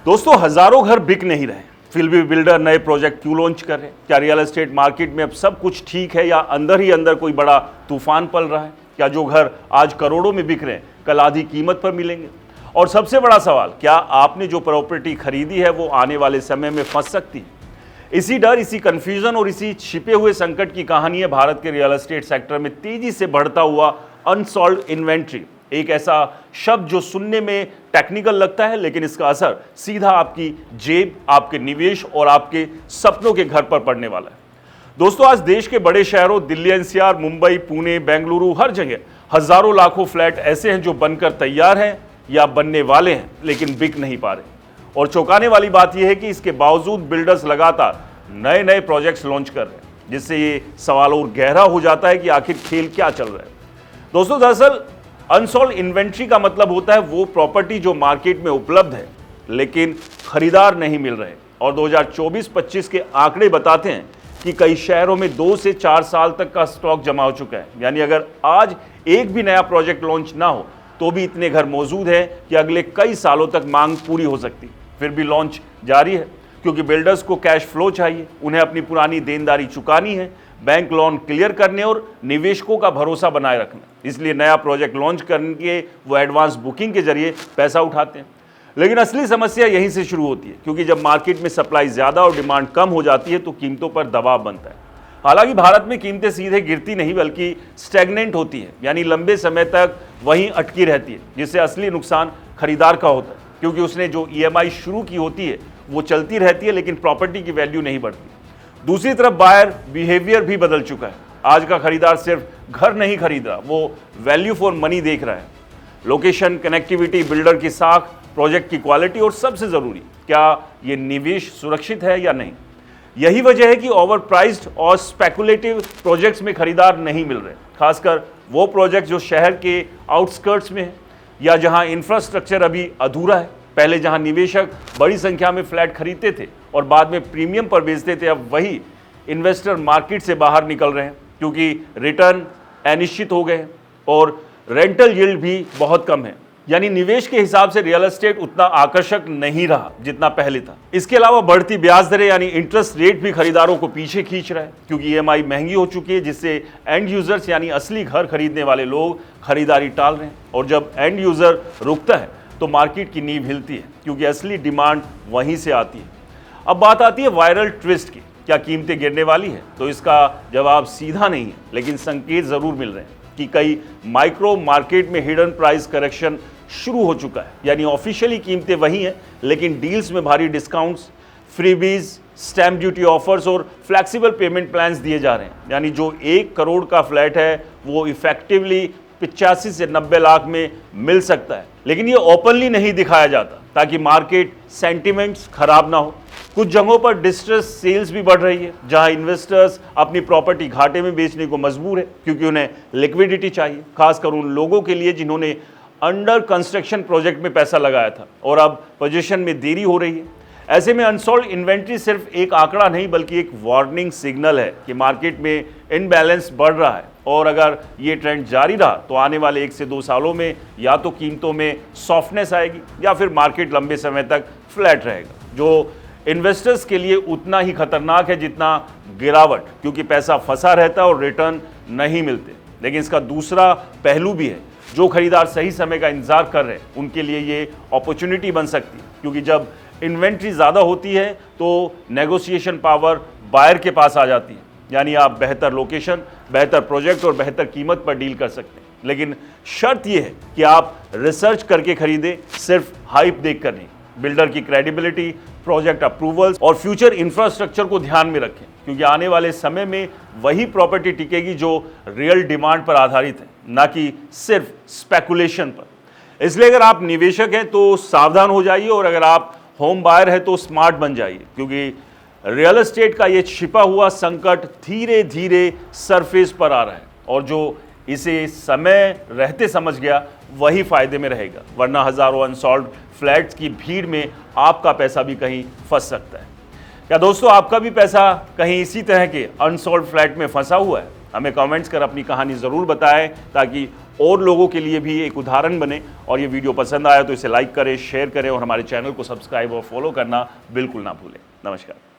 दोस्तों, हजारों घर बिक नहीं रहे, फिर भी बिल्डर नए प्रोजेक्ट क्यों लॉन्च कर रहे हैं? क्या रियल एस्टेट मार्केट में अब सब कुछ ठीक है या अंदर ही अंदर कोई बड़ा तूफान पल रहा है? क्या जो घर आज करोड़ों में बिक रहे हैं कल आधी कीमत पर मिलेंगे? और सबसे बड़ा सवाल, क्या आपने जो प्रॉपर्टी खरीदी है वो आने वाले समय में फंस सकती है? इसी डर, इसी कंफ्यूजन और इसी छिपे हुए संकट की कहानी है भारत के रियल एस्टेट सेक्टर में तेजी से बढ़ता हुआ अनसॉल्व्ड इन्वेंट्री। एक ऐसा शब्द जो सुनने में टेक्निकल लगता है, लेकिन इसका असर सीधा आपकी जेब, आपके निवेश और आपके सपनों के घर पर पड़ने वाला है। दोस्तों, आज देश के बड़े शहरों दिल्ली एनसीआर, मुंबई, पुणे, बेंगलुरु, हर जगह हजारों लाखों फ्लैट ऐसे हैं जो बनकर तैयार हैं या बनने वाले हैं लेकिन बिक नहीं पा रहे। और चौंकाने वाली बात यह है कि इसके बावजूद बिल्डर्स लगातार नए नए प्रोजेक्ट्स लॉन्च कर रहे हैं, जिससे ये सवाल और गहरा हो जाता है कि आखिर खेल क्या चल रहा है। दोस्तों, दरअसल अनसॉल्ड इन्वेंट्री का मतलब होता है वो प्रॉपर्टी जो मार्केट में उपलब्ध है लेकिन खरीदार नहीं मिल रहे। और 2024-25 के आंकड़े बताते हैं कि कई शहरों में 2 से 4 साल तक का स्टॉक जमा हो चुका है। यानी अगर आज एक भी नया प्रोजेक्ट लॉन्च ना हो तो भी इतने घर मौजूद हैं कि अगले कई सालों तक मांग पूरी हो सकती। फिर भी लॉन्च जारी है क्योंकि बिल्डर्स को कैश फ्लो चाहिए, उन्हें अपनी पुरानी देनदारी चुकानी है, बैंक लोन क्लियर करने और निवेशकों का भरोसा बनाए रखना। इसलिए नया प्रोजेक्ट लॉन्च करके वो एडवांस बुकिंग के जरिए पैसा उठाते हैं। लेकिन असली समस्या यहीं से शुरू होती है, क्योंकि जब मार्केट में सप्लाई ज़्यादा और डिमांड कम हो जाती है तो कीमतों पर दबाव बनता है। हालांकि भारत में कीमतें सीधे गिरती नहीं बल्कि स्टैग्नेंट होती है, यानी लंबे समय तक वहीं अटकी रहती है, जिससे असली नुकसान खरीदार का होता है, क्योंकि उसने जो ईएमआई शुरू की होती है वो चलती रहती है लेकिन प्रॉपर्टी की वैल्यू नहीं बढ़ती। दूसरी तरफ बायर बिहेवियर भी बदल चुका है। आज का खरीदार सिर्फ घर नहीं खरीद रहा, वो वैल्यू फॉर मनी देख रहा है। लोकेशन, कनेक्टिविटी, बिल्डर की साख, प्रोजेक्ट की क्वालिटी और सबसे जरूरी, क्या ये निवेश सुरक्षित है या नहीं। यही वजह है कि ओवर प्राइस्ड और स्पेकुलेटिव प्रोजेक्ट्स में खरीदार नहीं मिल रहे, खासकर वो प्रोजेक्ट जो शहर के आउटस्कर्ट्स में है या जहां इंफ्रास्ट्रक्चर अभी अधूरा है। पहले जहां निवेशक बड़ी संख्या में फ्लैट खरीदते थे और बाद में प्रीमियम पर बेचते थे, अब वही इन्वेस्टर मार्केट से बाहर निकल रहे हैं क्योंकि रिटर्न अनिश्चित हो गए हैं और रेंटल यील्ड भी बहुत कम है। यानी निवेश के हिसाब से रियल एस्टेट उतना आकर्षक नहीं रहा जितना पहले था। इसके अलावा बढ़ती ब्याज दरें यानी इंटरेस्ट रेट भी खरीदारों को पीछे खींच रहा है, क्योंकि ईएमआई महंगी हो चुकी है, जिससे एंड यूजर्स यानी असली घर खरीदने वाले लोग खरीदारी टाल रहे हैं। और जब एंड यूजर रुकता है तो मार्केट की नींव हिलती है, क्योंकि असली डिमांड वहीं से आती है। अब बात आती है वायरल ट्विस्ट की, क्या कीमतें गिरने वाली है? तो इसका जवाब सीधा नहीं है, लेकिन संकेत जरूर मिल रहे हैं कि कई माइक्रो मार्केट में हिडन प्राइस करेक्शन शुरू हो चुका है। यानी ऑफिशियली कीमतें वही हैं, लेकिन डील्स में भारी discounts, freebies, stamp duty offers और फ्लेक्सिबल पेमेंट प्लान्स दिए जा रहे हैं। यानी जो 1 करोड़ का फ्लैट है वो इफेक्टिवली 85 से 90 लाख में मिल सकता है, लेकिन ये ओपनली नहीं दिखाया जाता ताकि मार्केट सेंटिमेंट्स खराब ना हो। कुछ जगहों पर डिस्ट्रेस सेल्स भी बढ़ रही है, जहां इन्वेस्टर्स अपनी प्रॉपर्टी घाटे में बेचने को मजबूर है, क्योंकि उन्हें लिक्विडिटी चाहिए, खासकर उन लोगों के लिए जिन्होंने अंडर कंस्ट्रक्शन प्रोजेक्ट में पैसा लगाया था और अब पोजीशन में देरी हो रही है। ऐसे में अनसोल्ड इन्वेंट्री सिर्फ एक आंकड़ा नहीं बल्कि एक वार्निंग सिग्नल है कि मार्केट में इनबैलेंस बढ़ रहा है। और अगर ये ट्रेंड जारी रहा तो आने वाले 1 से 2 सालों में या तो कीमतों में सॉफ्टनेस आएगी या फिर मार्केट लंबे समय तक फ्लैट रहेगा, जो इन्वेस्टर्स के लिए उतना ही खतरनाक है जितना गिरावट, क्योंकि पैसा फंसा रहता है और रिटर्न नहीं मिलते। लेकिन इसका दूसरा पहलू भी है, जो खरीदार सही समय का इंतजार कर रहे हैं उनके लिए ये अपॉर्चुनिटी बन सकती है, क्योंकि जब इन्वेंट्री ज़्यादा होती है तो नेगोशिएशन पावर बायर के पास आ जाती है। यानी आप बेहतर लोकेशन, बेहतर प्रोजेक्ट और बेहतर कीमत पर डील कर सकते हैं। लेकिन शर्त यह है कि आप रिसर्च करके खरीदें, सिर्फ हाइप देखकर नहीं। बिल्डर की क्रेडिबिलिटी, प्रोजेक्ट अप्रूवल्स और फ्यूचर इंफ्रास्ट्रक्चर को ध्यान में रखें, क्योंकि आने वाले समय में वही प्रॉपर्टी टिकेगी जो रियल डिमांड पर आधारित है, ना कि सिर्फ स्पेकुलेशन पर। इसलिए अगर आप निवेशक हैं तो सावधान हो जाइए, और अगर आप होम बायर हैं तो स्मार्ट बन जाइए, क्योंकि रियल एस्टेट का ये छिपा हुआ संकट धीरे धीरे सरफेस पर आ रहा है, और जो इसे समय रहते समझ गया वही फायदे में रहेगा, वरना हजारों अनसॉल्व्ड फ्लैट्स की भीड़ में आपका पैसा भी कहीं फंस सकता है। क्या दोस्तों, आपका भी पैसा कहीं इसी तरह के अनसॉल्व्ड फ्लैट में फंसा हुआ है? हमें कमेंट्स कर अपनी कहानी ज़रूर बताएं, ताकि और लोगों के लिए भी एक उदाहरण बने। और ये वीडियो पसंद आया तो इसे लाइक करें, शेयर करें और हमारे चैनल को सब्सक्राइब और फॉलो करना बिल्कुल ना भूलें। नमस्कार।